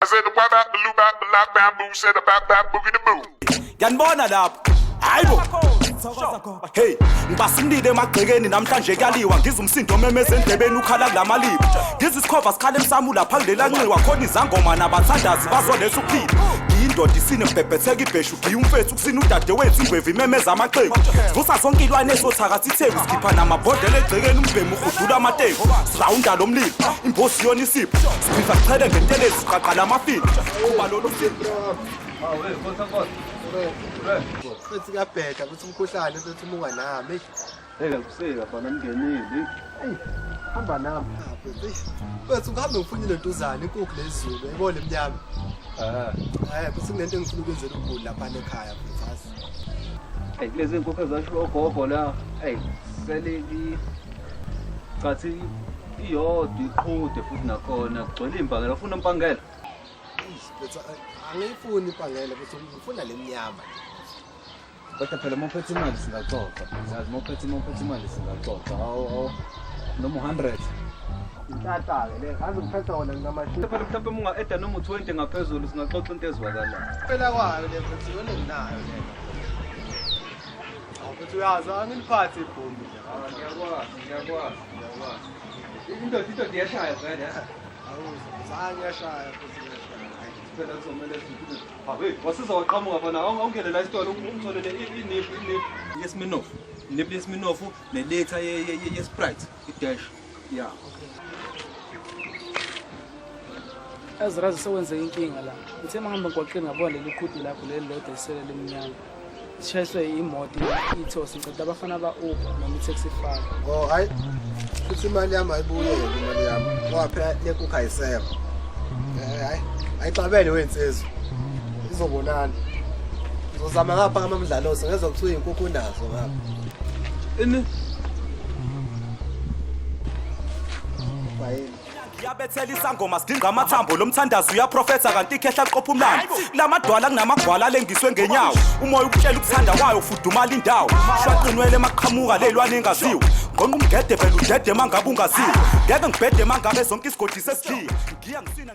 said the wap out the loop out the lock bamboo, said the bap boogie the boo. Yanibona lapho. Hayibo. Hey, ngibasimlile emagcekeni namhlanje kuyaliwa ngizumsindo memeze endebeni ukhala kulamaliphi. Ngizisikhova sikhale emsamu lapha kulela nxiwa khona izangoma nabathandazi bazoletha ukuphila. Ngiyindoda isine mbebhetheka ibheshu ngiyumfethu kusina udade wethu ingwevu imemeza amaqequ. Vusa zonke ilwane ezothakathi itheku sikhipha namabhodlela egcekeni umbhemu uhudula amateku. Sirawunda lo mlilo imbosi yona isipho. Sikhipha sichele ngentelezi siqaqala amafili. Kuba lolu mfilo. Futhi kuyabheda ukuthi umkhuhlane ethi umuka nami. Kuseka bana mngenile. Hamba nami. Bese ungabe ngifuna ilentuzana inkukhu lezulu yibona emnyama. Bese kunento engifuna ukwenzela ukudla lapha ekhaya futhi. Kulezi nkukhu ezasho ogogo la. Seleli cathi iyodwa iqhude futhi nakhona kugcwele imbangela ufuna impangela. Angiyifuni impangela bese ngifuna lemnyama. Kodwa phela mophethe imali singaxoxa. Yazi mophethe imali singaxoxa. Awu noma 100. Intata-ke le ngaze ngiphethe wona nginamashini. Phela mhlawumbe munga eda noma 20 ngaphezulu singaxoxa into ezwakalayo. Phela kwayo le futhi yona nginayo le. Awuthi uyazi angiliphathe ibhombi nje. Ngiyakwazi. Into iyashaya vele. Zange yashaya futhi phela kuzomela siphile. Wasiza waqhamuka bona awungene la isitolo ungitholele iniphu yeSmirnoff. Iniphu yeSmirnoff nelitha yeSprite, idash. Yeah. Azirazi sewenze inkinga la. Uthe mangihamba ngwaqeni ngabona leli khudi lakho leli lodwa isele leminyama. Sishayiswe imoto ithosi ngicela abafana ba-Uber noma i-taxi file. Oh hayi. Futhi imali yami ayibuyele imali yami. Ngoba phela lekukha ayisekho. Hayi. Ayixabene wensizwe. Izobonana. Ngizozama ngapha ngamamdlaloso ngezwe kuthiwa inkukhu nazo ngapha. Ini Bayini. Ngiyabethela isangoma sidinga amathambo lomthandazo uyaprofetha kanti ikhehla liqopha umlando. Lamadwala kunamagwala lengiswe ngenyawo. Umoya ukutshela ukuthanda kwayo fudumala indawo. Shaqinwele emaqhamuka lelwane engaziwe. Ngonqa umgede phela udede mangabe ungaziwe. Ngeke ngibhede mangabe zonke isigodi sesidliwe. Ngiya ngisina